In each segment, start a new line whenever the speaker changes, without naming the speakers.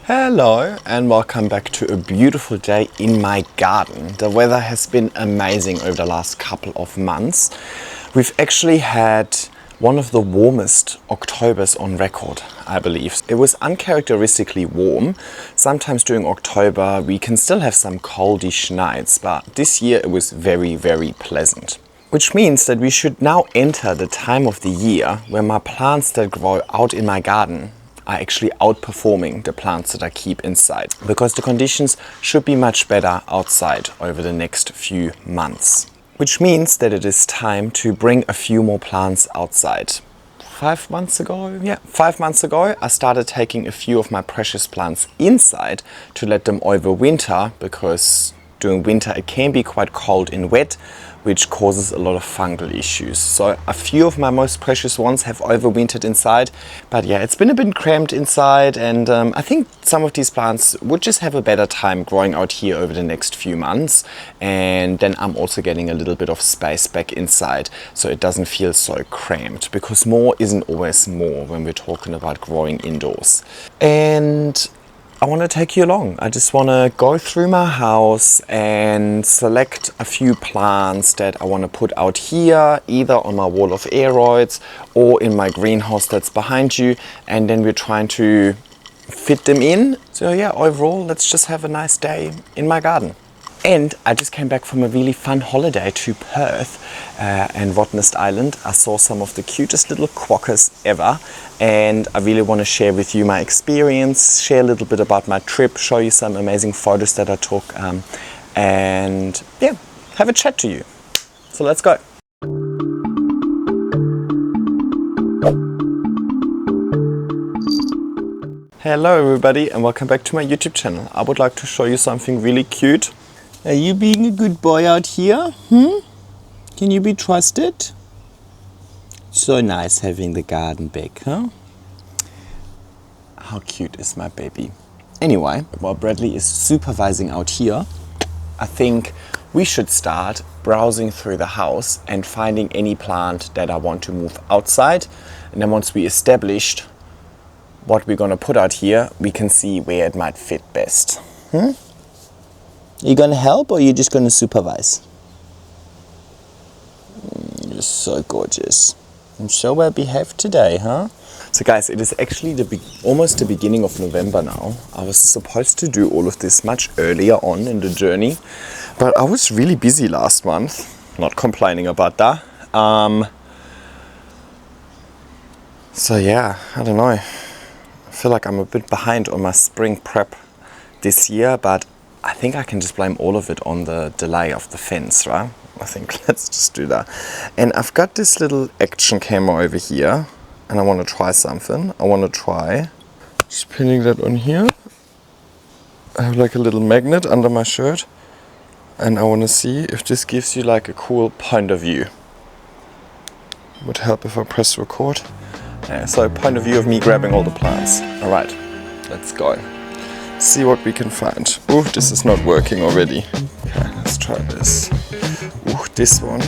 Hello and welcome back to a beautiful day in my garden. The weather has been amazing over the last couple of months. We've actually had one of the warmest Octobers on record, I believe. It was uncharacteristically warm. Sometimes during October we can still have some coldish nights, but this year it was very, very pleasant. Which means that we should now enter the time of the year where my plants that grow out in my garden are actually outperforming the plants that I keep inside, because the conditions should be much better outside over the next few months. Which means that it is time to bring a few more plants outside. 5 months ago, I started taking a few of my precious plants inside to let them overwinter, because during winter it can be quite cold and wet, which causes a lot of fungal issues. So a few of my most precious ones have overwintered inside, but yeah, it's been a bit cramped inside, and I think some of these plants would just have a better time growing out here over the next few months. And then I'm also getting a little bit of space back inside, so it doesn't feel so cramped, because more isn't always more when we're talking about growing indoors. And I want to take you along. I just want to go through my house and select a few plants that I want to put out here, either on my wall of aroids or in my greenhouse that's behind you, and then we're trying to fit them in. So yeah, overall, let's just have a nice day in my garden. And I just came back from a really fun holiday to Perth and Rottnest Island. I saw some of the cutest little quokkas ever, and I really want to share with you my experience, share a little bit about my trip, show you some amazing photos that I took, and yeah, have a chat to you. So let's go. Hello everybody and welcome back to my YouTube channel. I would like to show you something really cute. Are you being a good boy out here? Can you be trusted? So nice having the garden back, huh? How cute is my baby? Anyway, while Bradley is supervising out here, I think we should start browsing through the house and finding any plant that I want to move outside. And then once we established what we're gonna put out here, we can see where it might fit best. You gonna help, or you just gonna supervise? You're so gorgeous. I'm so well behaved today, huh? So guys, it is actually almost the beginning of November now. I was supposed to do all of this much earlier on in the journey, but I was really busy last month. Not complaining about that. So yeah, I don't know. I feel like I'm a bit behind on my spring prep this year, but I think I can just blame all of it on the delay of the fence, right? I think let's just do that. And I've got this little action camera over here, and I want to try something. I want to try just pinning that on here. I have like a little magnet under my shirt, and I want to see if this gives you like a cool point of view. Would help if I press record. Yeah, so point of view of me grabbing all the plants. All right, let's go. See what we can find. Oh, this is not working already. Okay, let's try this. Oh, this one.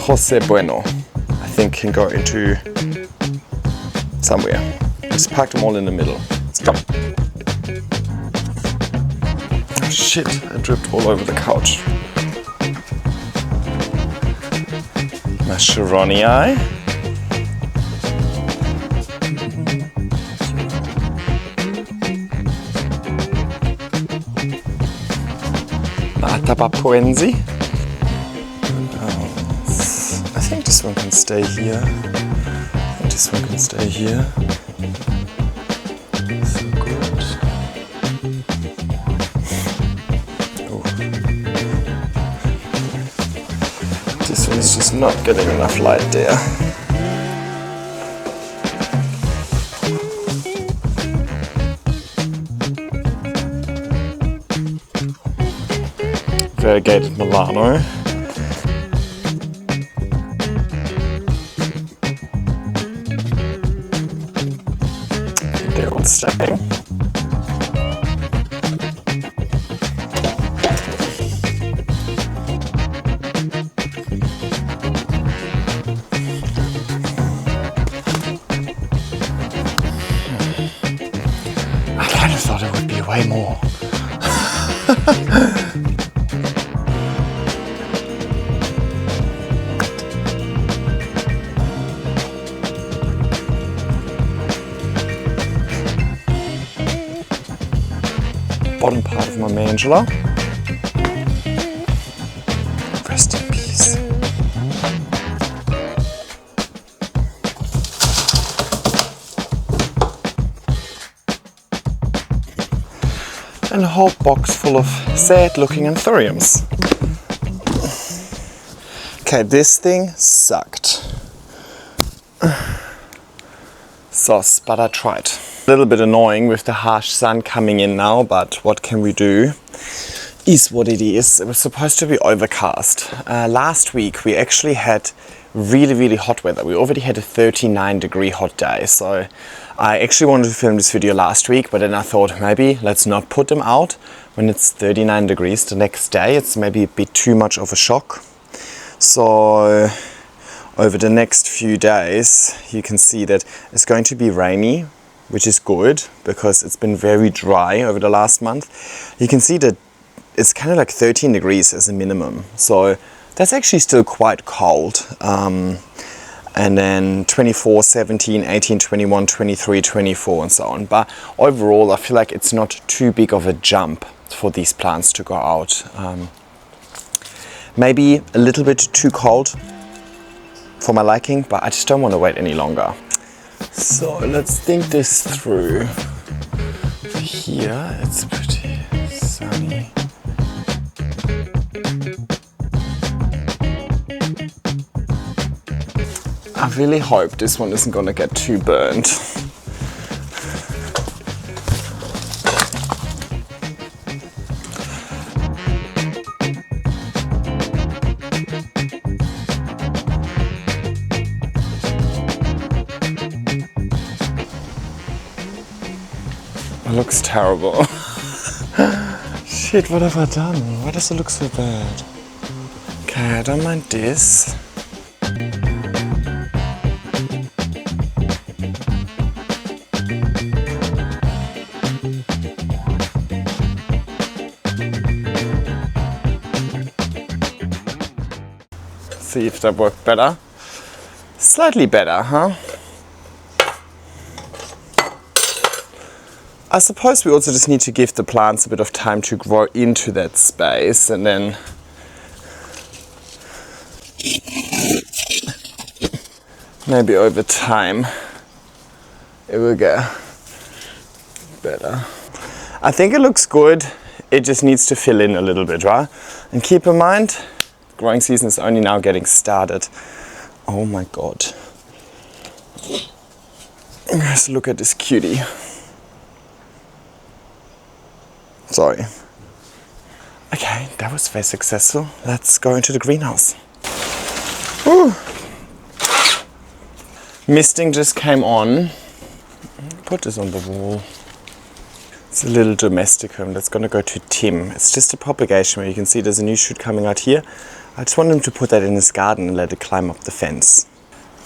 Jose Bueno. I think can go into somewhere. Just park them all in the middle. Let's go. Oh, shit, I dripped all over the couch. My Sharonii. Tabapoense. I think this one can stay here. And this one can stay here. So good. Oh. This one's just not getting enough light there. Variegated Milano. They're all staying. on, Angela. Rest in peace. And a whole box full of sad looking anthuriums. Okay, this thing sucked. Sauce, but I tried. A little bit annoying with the harsh sun coming in now, but what can we do? Is what it is. It was supposed to be overcast. Last week we actually had really hot weather. We already had a 39-degree hot day, so I actually wanted to film this video last week, but then I thought maybe let's not put them out when it's 39 degrees the next day. It's maybe a bit too much of a shock. So over the next few days you can see that it's going to be rainy, which is good because it's been very dry over the last month. You can see that it's kind of like 13 degrees as a minimum, so that's actually still quite cold. And then 24, 17, 18, 21, 23, 24 and so on. But overall I feel like it's not too big of a jump for these plants to go out. Maybe a little bit too cold for my liking, but I just don't want to wait any longer. So let's think this through. Here it's pretty sunny. I really hope this one isn't gonna get too burnt. It looks terrible. Shit, what have I done? Why does it look so bad? Okay, I don't mind this. See if that worked better. Slightly better, huh? I suppose we also just need to give the plants a bit of time to grow into that space, and then maybe over time it will get better. I think it looks good. It just needs to fill in a little bit, right? And keep in mind, growing season is only now getting started. Oh my god. Let's look at this cutie. Sorry. Okay, that was very successful. Let's go into the greenhouse. Woo. Misting just came on. Put this on the wall. It's a little domesticum that's going to go to Tim. It's just a propagation where you can see there's a new shoot coming out here. I just want him to put that in his garden and let it climb up the fence.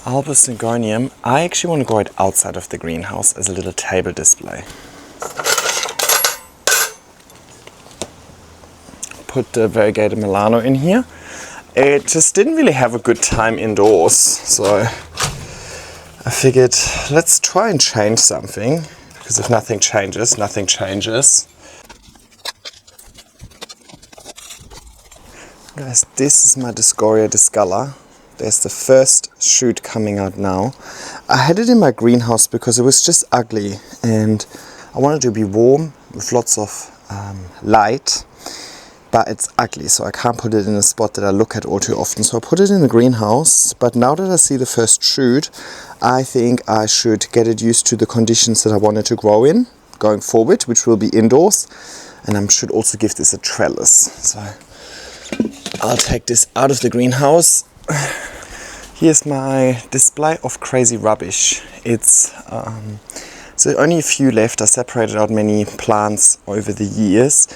Albus Syngonium, I actually want to grow it outside of the greenhouse as a little table display. Put the variegated Milano in here. It just didn't really have a good time indoors, so I figured let's try and change something, because if nothing changes, nothing changes. Guys, this is my Discoria discolor. There's the first shoot coming out now. I had it in my greenhouse because it was just ugly and I wanted to be warm with lots of light, but it's ugly, so I can't put it in a spot that I look at all too often. So I put it in the greenhouse, but now that I see the first shoot, I think I should get it used to the conditions that I wanted to grow in going forward, which will be indoors, and I should also give this a trellis. So I'll take this out of the greenhouse. Here's my display of crazy rubbish. It's so only a few left. I separated out many plants over the years.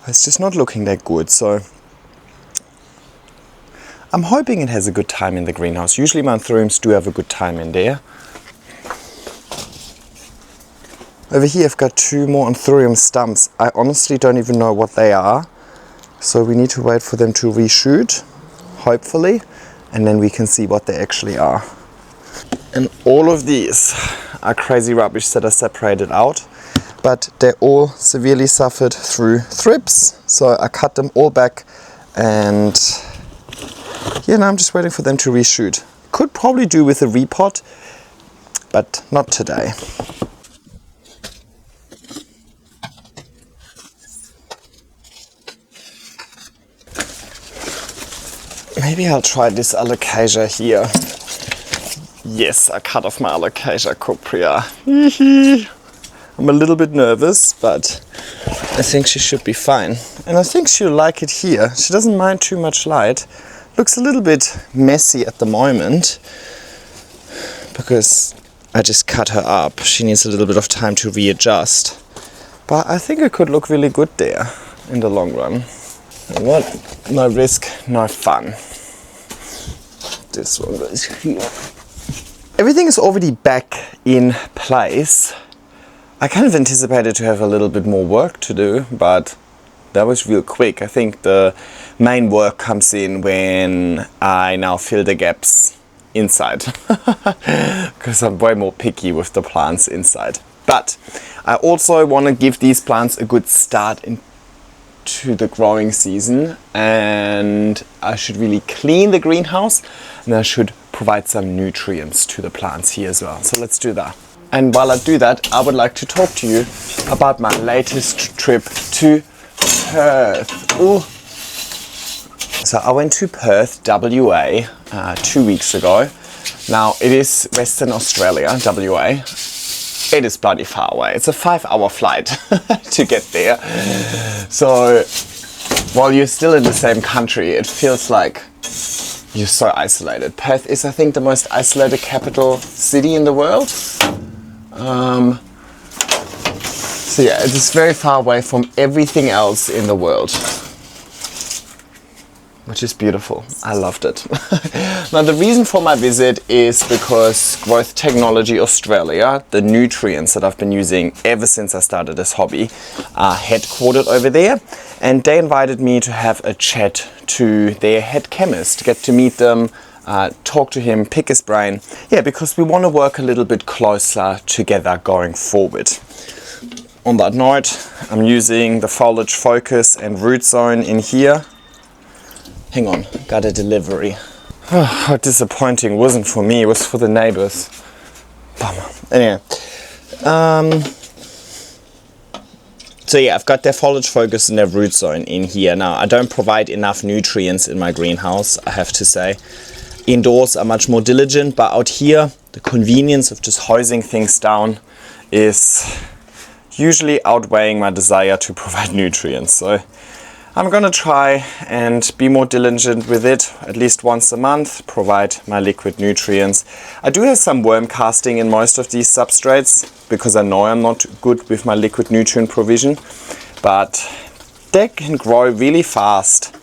It's just not looking that good, so I'm hoping it has a good time in the greenhouse. Usually my anthuriums do have a good time in there. Over here I've got two more anthurium stumps. I honestly don't even know what they are, so we need to wait for them to reshoot, hopefully, and then we can see what they actually are. And all of these are crazy rubbish that I separated out. but they all severely suffered through thrips. So I cut them all back, and yeah, now I'm just waiting for them to reshoot. Could probably do with a repot, but not today. Maybe I'll try this alocasia here. Yes, I cut off my alocasia copria. I'm a little bit nervous, but I think she should be fine. And I think she'll like it here. She doesn't mind too much light. Looks a little bit messy at the moment because I just cut her up. She needs a little bit of time to readjust. But I think it could look really good there in the long run. And what? No risk, no fun. This one goes here. Everything is already back in place. I kind of anticipated to have a little bit more work to do, but that was real quick. I think the main work comes in when I now fill the gaps inside, because I'm way more picky with the plants inside. But I also want to give these plants a good start into the growing season, and I should really clean the greenhouse, and I should provide some nutrients to the plants here as well. So let's do that. And while I do that, I would like to talk to you about my latest trip to Perth. Ooh. So I went to Perth, WA, 2 weeks ago. Now it is Western Australia, WA. It is bloody far away. It's a 5-hour flight to get there. So while you're still in the same country, it feels like you're so isolated. Perth is, I think, the most isolated capital city in the world. So yeah, it is very far away from everything else in the world, which is beautiful. I loved it. Now the reason for my visit is because Technology Australia, the nutrients that I've been using ever since I started this hobby, are headquartered over there, and they invited me to have a chat to their head chemist, get to meet them, talk to him, pick his brain. Yeah, because we want to work a little bit closer together going forward. On that note, I'm using the Foliage Focus and Root Zone in here. Hang on, got a delivery. Oh, how disappointing. It wasn't for me, it was for the neighbors. Bummer. Anyway. So yeah, I've got their Foliage Focus and their Root Zone in here. Now, I don't provide enough nutrients in my greenhouse, I have to say. Indoors, I'm much more diligent, but out here, the convenience of just hosing things down is usually outweighing my desire to provide nutrients. So I'm gonna try and be more diligent with it, at least once a month, provide my liquid nutrients. I do have some worm casting in most of these substrates because I know I'm not good with my liquid nutrient provision, but they can grow really fast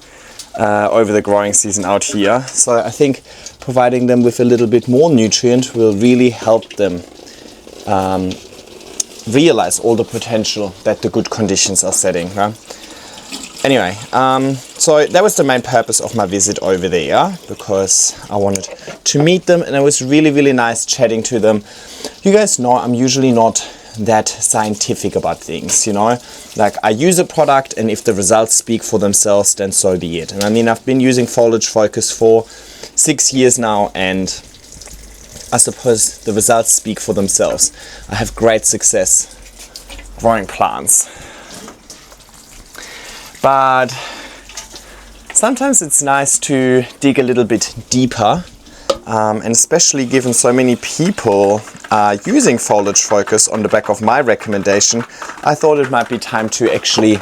over the growing season out here. So I think providing them with a little bit more nutrient will really help them realize all the potential that the good conditions are setting. Right? Anyway, so that was the main purpose of my visit over there, because I wanted to meet them, and it was really, really nice chatting to them. You guys know I'm usually not that scientific about things, you know, like I use a product, and if the results speak for themselves, then so be it. And I mean, I've been using Foliage Focus for 6 years now, and I suppose the results speak for themselves. I have great success growing plants. But sometimes it's nice to dig a little bit deeper, and especially given so many people are using Foliage Focus on the back of my recommendation, I thought it might be time to actually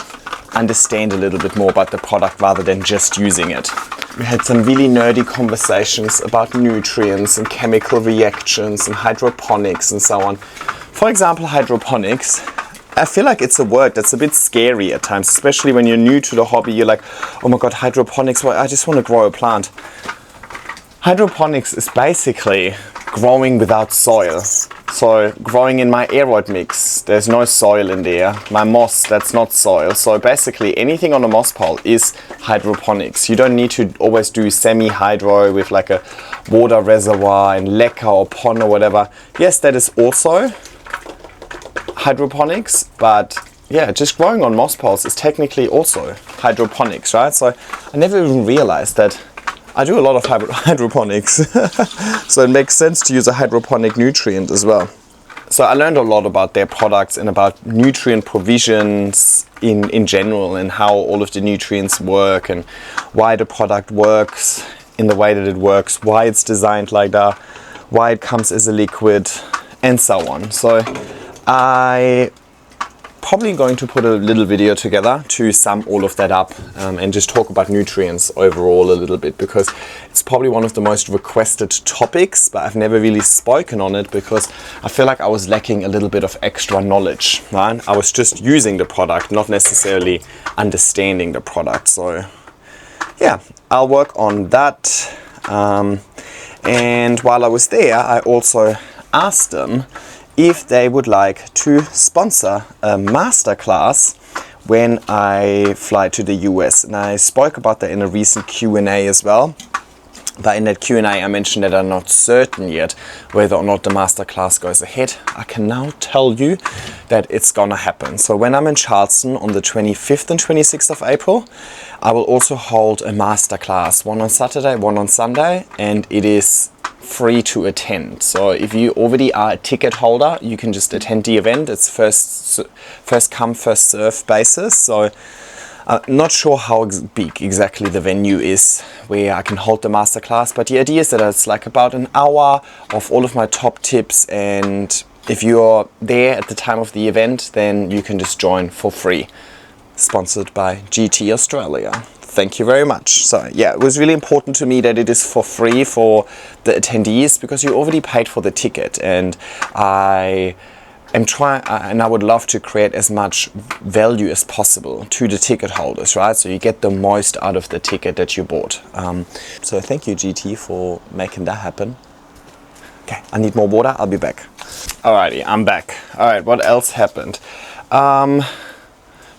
understand a little bit more about the product rather than just using it. We had some really nerdy conversations about nutrients and chemical reactions and hydroponics and so on. For example, hydroponics. I feel like it's a word that's a bit scary at times, especially when you're new to the hobby. You're like, oh my god, hydroponics, well, I just want to grow a plant. Hydroponics is basically growing without soil. So growing in my aroid mix, there's no soil in there. My moss, that's not soil. So basically anything on a moss pole is hydroponics. You don't need to always do semi-hydro with like a water reservoir and leca or pond or whatever. Yes, that is also hydroponics, but yeah, just growing on moss poles is technically also hydroponics, right? So I never even realized that I do a lot of hydroponics. So it makes sense to use a hydroponic nutrient as well. So I learned a lot about their products and about nutrient provisions in general, and how all of the nutrients work and why the product works in the way that it works, why it's designed like that, why it comes as a liquid, and so on. So I probably going to put a little video together to sum all of that up, and just talk about nutrients overall a little bit, because it's probably one of the most requested topics, but I've never really spoken on it because I feel like I was lacking a little bit of extra knowledge, right? I was just using the product, not necessarily understanding the product. So yeah, I'll work on that. And while I was there, I also asked them if they would like to sponsor a masterclass when I fly to the US. And I spoke about that in a recent Q&A as well. But in that Q&A I mentioned that I'm not certain yet whether or not the masterclass goes ahead. I can now tell you that it's gonna happen. So when I'm in Charleston on the 25th and 26th of April, I will also hold a masterclass, one on Saturday, one on Sunday, and it is free to attend. So if you already are a ticket holder, you can just attend the event. It's first come, first serve basis. So I'm not sure how big exactly the venue is where I can hold the masterclass, but the idea is that it's like about an hour of all of my top tips, and if you're there at the time of the event, then you can just join for free. Sponsored by GT Australia. Thank you very much. So yeah, it was really important to me that it is for free for the attendees, because you already paid for the ticket, and I am trying, and I would love to create as much value as possible to the ticket holders, right? So you get the most out of the ticket that you bought. So thank you, GT, for making that happen. Okay, I need more water. I'll be back. Alrighty, I'm back. All right, what else happened?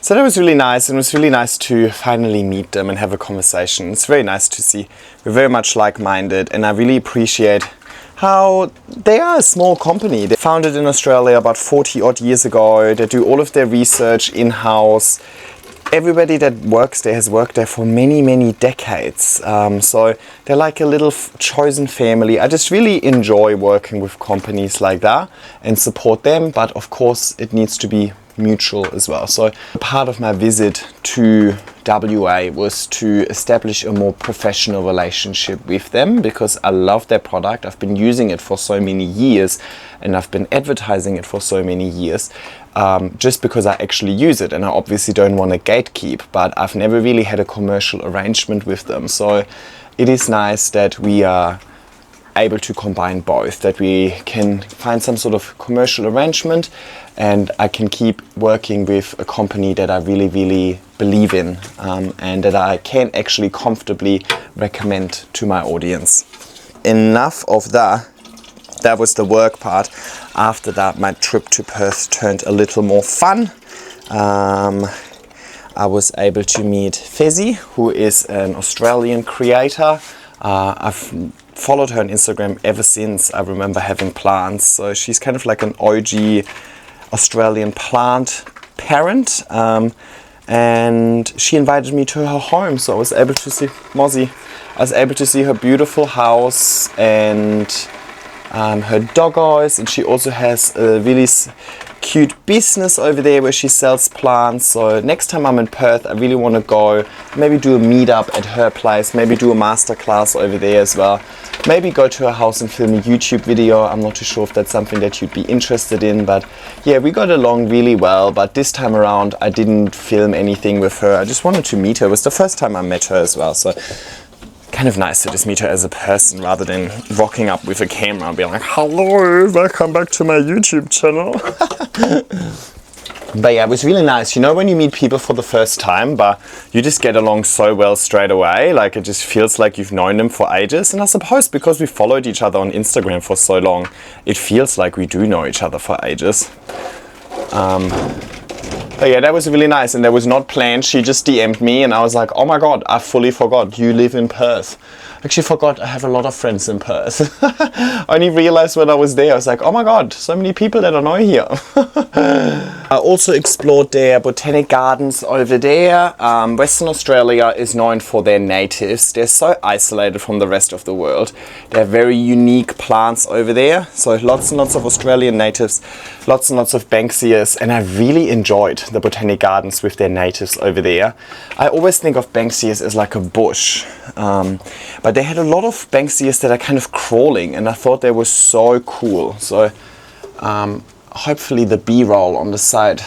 So that was really nice, and it was really nice to finally meet them and have a conversation. It's very nice to see we're very much like-minded, and I really appreciate how they are a small company. They founded in Australia about 40 odd years ago. They do all of their research in-house. Everybody that works there has worked there for many, many decades. So they're like a little chosen family. I just really enjoy working with companies like that and support them, but of course it needs to be mutual as well. So part of my visit to WA was to establish a more professional relationship with them, because I love their product. I've been using it for so many years, and I've been advertising it for so many years, just because I actually use it, and I obviously don't want to gatekeep, but I've never really had a commercial arrangement with them. So it is nice that we are able to combine both, that we can find some sort of commercial arrangement, and I can keep working with a company that I really, really believe in, and that I can actually comfortably recommend to my audience. Enough of that. That was the work part. After that, my trip to Perth turned a little more fun. I was able to meet Fizzy, who is an Australian creator. I've followed her on Instagram ever since I remember having plants. So she's kind of like an OG Australian plant parent, and she invited me to her home. So I was able to see Mozzie. I was able to see her beautiful house and her doggos, and she also has a really cute business over there where she sells plants. So next time I'm in Perth, I really want to go, maybe do a meetup at her place, maybe do a masterclass over there as well, maybe go to her house and film a YouTube video. I'm not too sure if that's something that you'd be interested in, but yeah, we got along really well. But this time around I didn't film anything with her. I just wanted to meet her. It was the first time I met her as well, so kind of nice to just meet her as a person rather than rocking up with a camera and being like, hello, welcome back to my YouTube channel. But yeah, it was really nice. You know, when you meet people for the first time, but you just get along so well straight away, like it just feels like you've known them for ages. And I suppose because we followed each other on Instagram for so long, it feels like we do know each other for ages. But yeah, that was really nice, and that was not planned. She just DM'd me and I was like, oh my god, I fully forgot you live in Perth. Actually forgot I have a lot of friends in Perth. I only realized when I was there, I was like, oh my god, so many people that I know here. I also explored their botanic gardens over there. Western Australia is known for their natives. They're so isolated from the rest of the world. They have very unique plants over there. So lots and lots of Australian natives, lots and lots of Banksias, and I really enjoyed the botanic gardens with their natives over there. I always think of Banksias as like a bush. But they had a lot of Banksias that are kind of crawling, and I thought they were so cool. So hopefully the B-roll on the side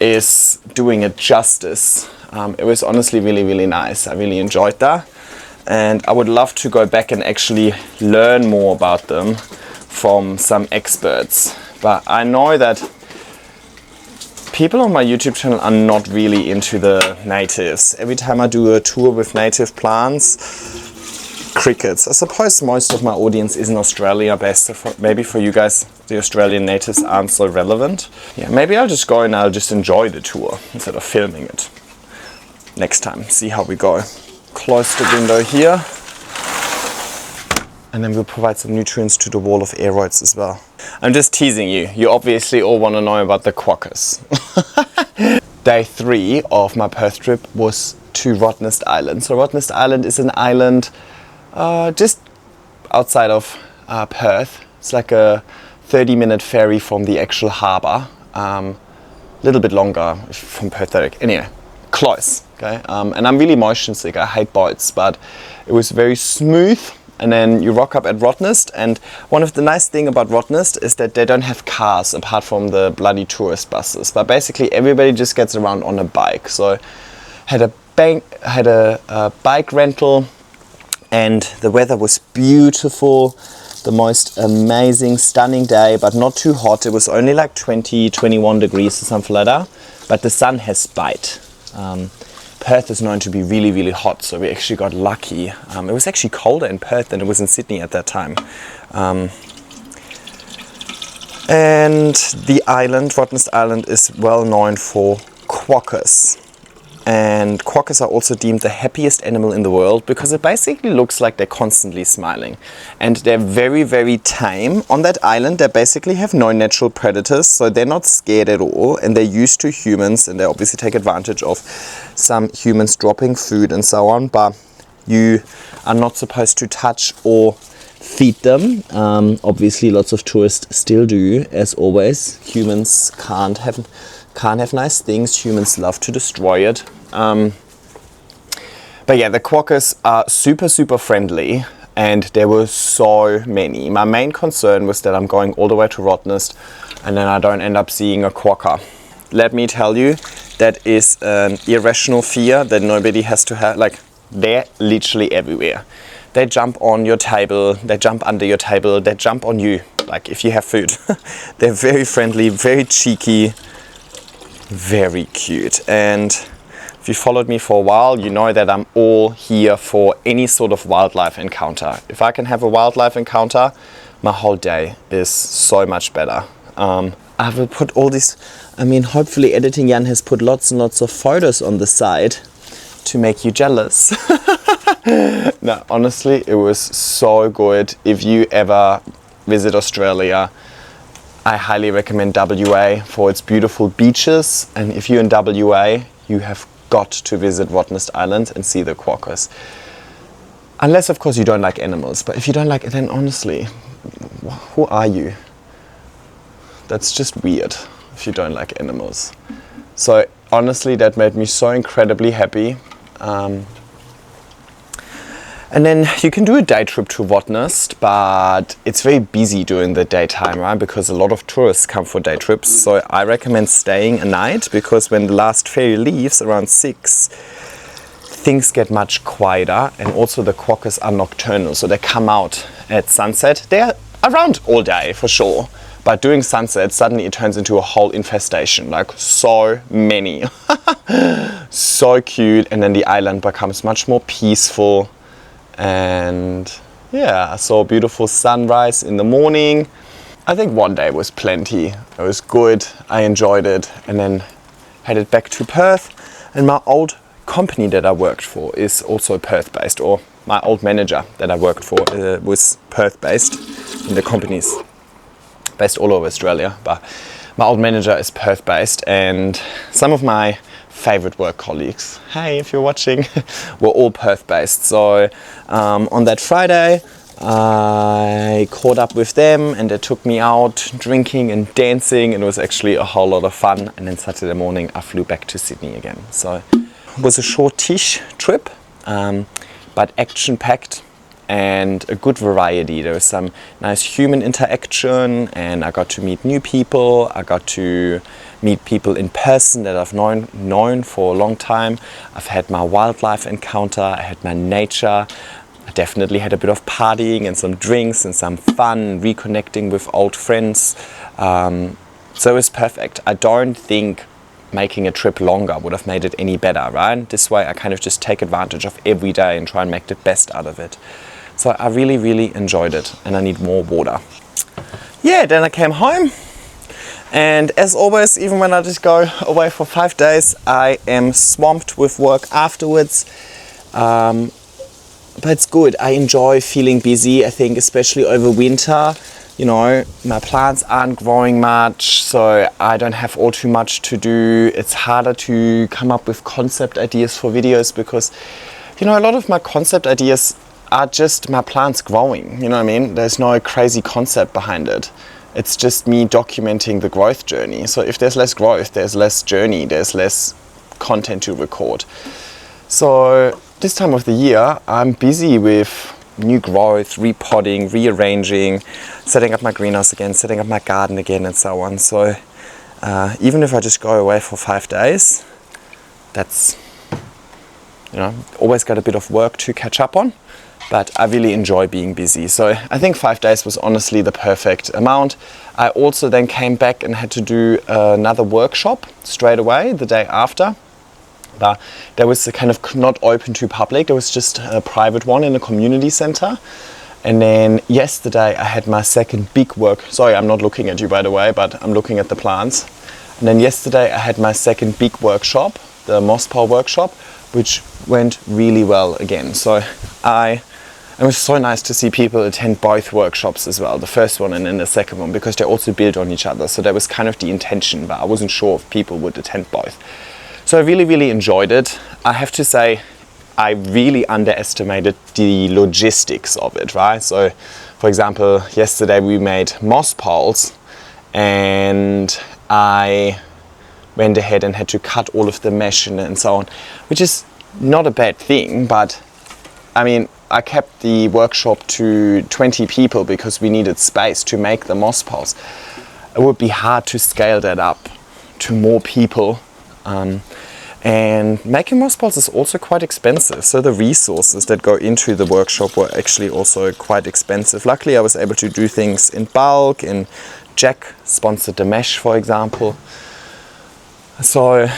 is doing it justice. It was honestly really, really nice. I really enjoyed that. And I would love to go back and actually learn more about them from some experts. But I know that people on my YouTube channel are not really into the natives. Every time I do a tour with native plants, crickets. I suppose most of my audience is in Australia based, so maybe for you guys the Australian natives aren't so relevant. Yeah, maybe I'll just go and I'll just enjoy the tour instead of filming it next time. See how we go. Close the window here, and then we'll provide some nutrients to the wall of aroids as well. I'm just teasing you. You obviously all want to know about the Quokkas. Day 3 of my Perth trip was to Rottnest Island. So Rottnest Island is an island just outside of Perth. It's like a 30-minute ferry from the actual harbour. A little bit longer from Perth. Anyway, close. Okay, and I'm really motion sick. I hate boats, but it was very smooth. And then you rock up at Rottnest, and one of the nice things about Rottnest is that they don't have cars apart from the bloody tourist buses. But basically everybody just gets around on a bike. So had a bike rental, and the weather was beautiful. The most amazing, stunning day, but not too hot. It was only like 20, 21 degrees or something like that. But the sun has bite. Perth is known to be really, really hot, so we actually got lucky. It was actually colder in Perth than it was in Sydney at that time. And the island, Rottnest Island, is well known for quokkas. And quokkas are also deemed the happiest animal in the world because it basically looks like they're constantly smiling. And they're very, very tame. On that island, they basically have no natural predators, so they're not scared at all. And they're used to humans, and they obviously take advantage of some humans dropping food and so on. But you are not supposed to touch or feed them. Obviously, lots of tourists still do, as always. Humans can't have nice things. Humans love to destroy it. But yeah, the quokkas are super, super friendly, and there were so many. My main concern was that I'm going all the way to Rottnest and then I don't end up seeing a quokka. Let me tell you, that is an irrational fear that nobody has to have. Like, they're literally everywhere. They jump on your table, they jump under your table, they jump on you, like if you have food. They're very friendly, very cheeky, very cute. And if you followed me for a while, you know that I'm all here for any sort of wildlife encounter. If I can have a wildlife encounter, my whole day is so much better. I will put all these, hopefully Editing Jan has put lots and lots of photos on the side to make you jealous. No, honestly, it was so good. If you ever visit Australia, I highly recommend WA for its beautiful beaches. And if you're in WA, you have got to visit Rottnest Island and see the quokkas. Unless, of course, you don't like animals. But if you don't like it, then honestly, who are you? That's just weird if you don't like animals. So honestly, that made me so incredibly happy. And then you can do a day trip to Rottnest, but it's very busy during the daytime, right? Because a lot of tourists come for day trips. So I recommend staying a night, because when the last ferry leaves around 6, things get much quieter. And also the quokkas are nocturnal, so they come out at sunset. They're around all day for sure. But during sunset, suddenly it turns into a whole infestation, like so many. So cute. And then the island becomes much more peaceful. And yeah, I saw a beautiful sunrise in the morning. I think one day was plenty. It was good, I enjoyed it, and then headed back to Perth. And my old company that I worked for is also Perth based, or my old manager that I worked for was Perth based, and the company's based all over Australia, but my old manager is Perth based, and some of my favorite work colleagues, hey if you're watching, were all Perth based. So on that Friday I caught up with them and they took me out drinking and dancing, and it was actually a whole lot of fun. And then Saturday morning I flew back to Sydney again. So it was a short-ish trip, but action-packed and a good variety. There was some nice human interaction, and I got to meet new people. I got to meet people in person that I've known for a long time. I've had my wildlife encounter, I had my nature. I definitely had a bit of partying and some drinks and some fun, reconnecting with old friends. So it was perfect. I don't think making a trip longer would have made it any better, right? This way I kind of just take advantage of every day and try and make the best out of it. So I really, really enjoyed it, and I need more water. Yeah, then I came home, and as always, even when I just go away for 5 days, I am swamped with work afterwards. But it's good. I enjoy feeling busy. I think especially over winter, you know, my plants aren't growing much, so I don't have all too much to do. It's harder to come up with concept ideas for videos because, you know, a lot of my concept ideas are just my plants growing, you know what I mean? There's no crazy concept behind it. It's just me documenting the growth journey. So if there's less growth, there's less journey, there's less content to record. So this time of the year, I'm busy with new growth, repotting, rearranging, setting up my greenhouse again, setting up my garden again, and so on. So even if I just go away for 5 days, that's, you know, always got a bit of work to catch up on, but I really enjoy being busy. So I think 5 days was honestly the perfect amount. I also then came back and had to do another workshop straight away the day after. But that was kind of not open to public. It was just a private one in a community center. And then yesterday I had my second big sorry, I'm not looking at you by the way, but I'm looking at the plants. And then yesterday I had my second big workshop, the moss pole workshop, which went really well again. So it was so nice to see people attend both workshops as well, the first one and then the second one, because they also build on each other. So that was kind of the intention, but I wasn't sure if people would attend both. So I really, really enjoyed it. I have to say, I really underestimated the logistics of it, right? So, for example, yesterday we made moss poles, and I went ahead and had to cut all of the mesh and so on, which is not a bad thing, but I mean, I kept the workshop to 20 people because we needed space to make the moss poles. It would be hard to scale that up to more people. And making moss poles is also quite expensive, so the resources that go into the workshop were actually also quite expensive. Luckily I was able to do things in bulk, and Jack sponsored the mesh, for example. So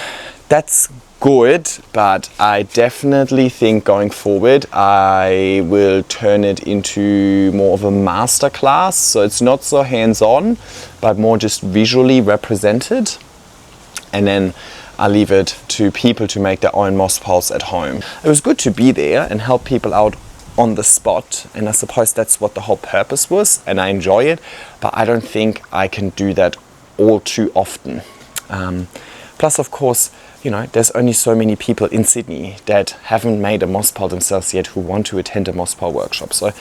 that's good, but I definitely think going forward I will turn it into more of a masterclass, so it's not so hands-on but more just visually represented, and then I leave it to people to make their own moss poles at home. It was good to be there and help people out on the spot, and I suppose that's what the whole purpose was, and I enjoy it, but I don't think I can do that all too often. Plus, of course, you know, there's only so many people in Sydney that haven't made a moss pole themselves yet who want to attend a moss pole workshop. So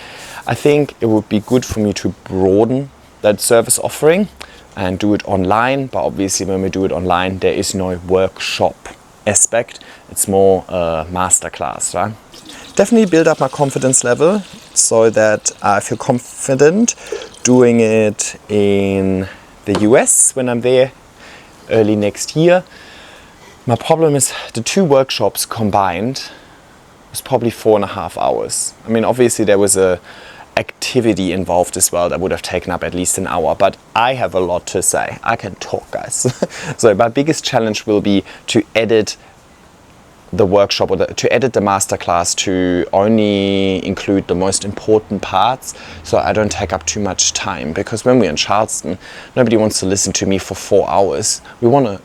I think it would be good for me to broaden that service offering and do it online, but obviously when we do it online there is no workshop aspect, it's more a masterclass, right? Definitely build up my confidence level so that I feel confident doing it in the US when I'm there early next year. My problem is the 2 workshops combined was probably 4.5 hours. I mean, obviously there was a activity involved as well that would have taken up at least an hour, but I have a lot to say. I can talk, guys. So my biggest challenge will be to edit the workshop, or to edit the masterclass to only include the most important parts, so I don't take up too much time, because when we're in Charleston nobody wants to listen to me for 4 hours. We want to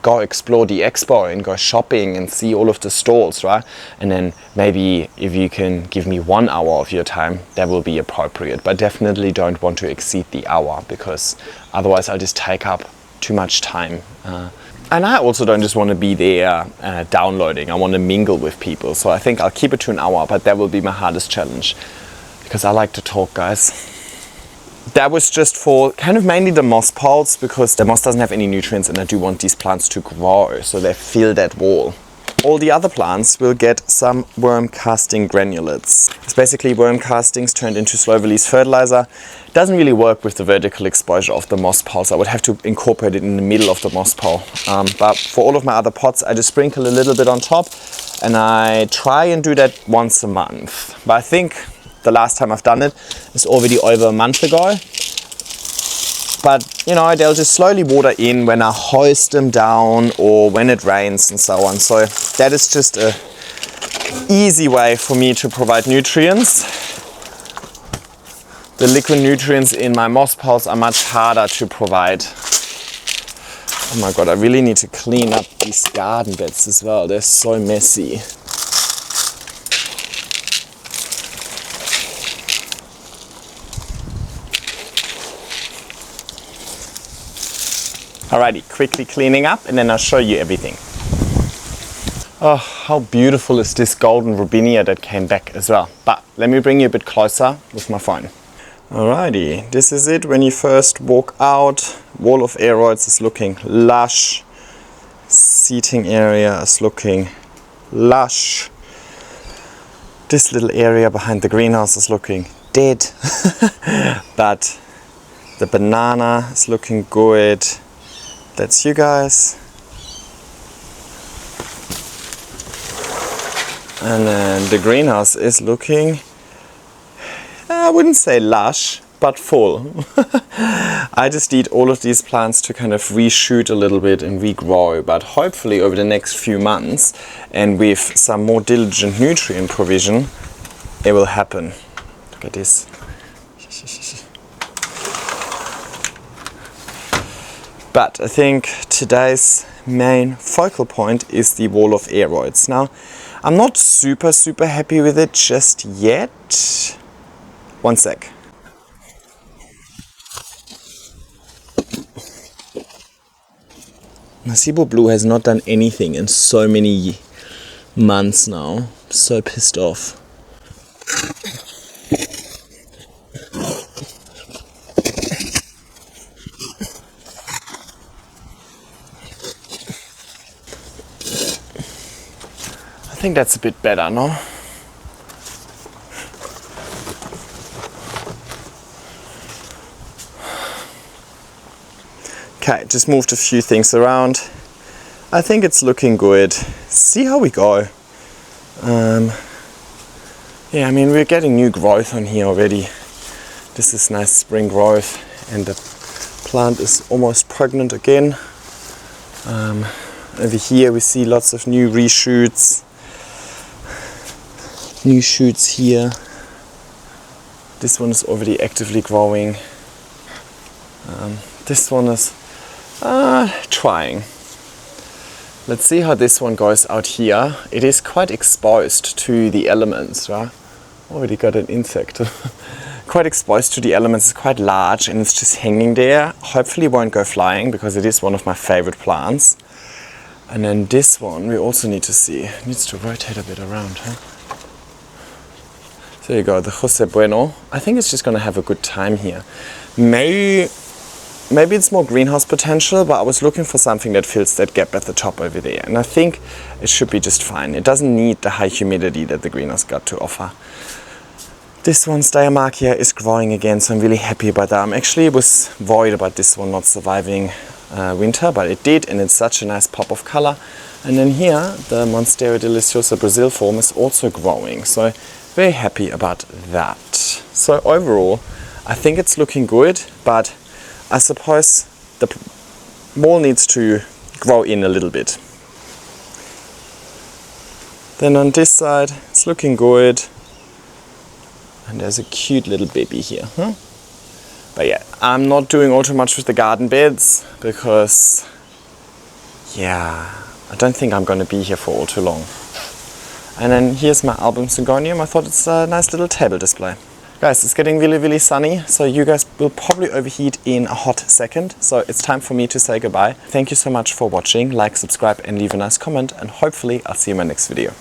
go explore the Expo and go shopping and see all of the stalls, right? And then maybe if you can give me 1 hour of your time, that will be appropriate. But definitely don't want to exceed the hour, because otherwise I'll just take up too much time. And I also don't just want to be there downloading. I want to mingle with people. So I think I'll keep it to an hour, but that will be my hardest challenge, because I like to talk, guys. That was just for kind of mainly the moss poles, because the moss doesn't have any nutrients and I do want these plants to grow, so they fill that wall. All the other plants will get some worm casting granulates. It's basically worm castings turned into slow release fertilizer. It doesn't really work with the vertical exposure of the moss poles. I would have to incorporate it in the middle of the moss pole. But for all of my other pots, I just sprinkle a little bit on top, and I try and do that once a month. But I think the last time I've done it is already over a month ago. But you know, they'll just slowly water in when I hoist them down or when it rains and so on. So that is just a easy way for me to provide nutrients. The liquid nutrients in my moss poles are much harder to provide. Oh my god, I really need to clean up these garden beds as well. They're so messy. Alrighty, quickly cleaning up and then I'll show you everything. Oh, how beautiful is this golden robinia that came back as well. But let me bring you a bit closer with my phone. Alrighty, this is it when you first walk out. Wall of aroids is looking lush. Seating area is looking lush. This little area behind the greenhouse is looking dead. But the banana is looking good. That's you guys. And then the greenhouse is looking, I wouldn't say lush, but full. I just need all of these plants to kind of reshoot a little bit and regrow, but hopefully over the next few months and with some more diligent nutrient provision, it will happen. Look at this. But I think today's main focal point is the wall of aroids. Now, I'm not super happy with it just yet. One sec. Nasibo Blue has not done anything in so many months now. I'm so pissed off. I think that's a bit better, no? Okay, just moved a few things around. I think it's looking good. See how we go. Yeah, I mean, we're getting new growth on here already. This is nice spring growth, and the plant is almost pregnant again. Over here we see lots of new reshoots. New shoots here. This one is already actively growing. This one is trying. Let's see how this one goes out here. It is quite exposed to the elements, right? Already got an insect. Quite exposed to the elements. It's quite large and it's just hanging there. Hopefully it won't go flying because it is one of my favorite plants. And then this one we also need to see. It needs to rotate a bit around, huh? There you go, the Jose Bueno. I think it's just going to have a good time here. Maybe it's more greenhouse potential, but I was looking for something that fills that gap at the top over there. And I think it should be just fine. It doesn't need the high humidity that the greenhouse got to offer. This one, Steiermarkia, is growing again, so I'm really happy about that. I was worried about this one not surviving winter, but it did, and it's such a nice pop of color. And then here, the Monstera Deliciosa Brazil form is also growing. So very happy about that. So overall, I think it's looking good, but I suppose the wall needs to grow in a little bit. Then on this side, it's looking good. And there's a cute little baby here, huh? But yeah, I'm not doing all too much with the garden beds because yeah, I don't think I'm going to be here for all too long. And then here's my album Syngonium. I thought it's a nice little table display. Guys, it's getting really, really sunny, so you guys will probably overheat in a hot second. So it's time for me to say goodbye. Thank you so much for watching. Like, subscribe, and leave a nice comment. And hopefully I'll see you in my next video.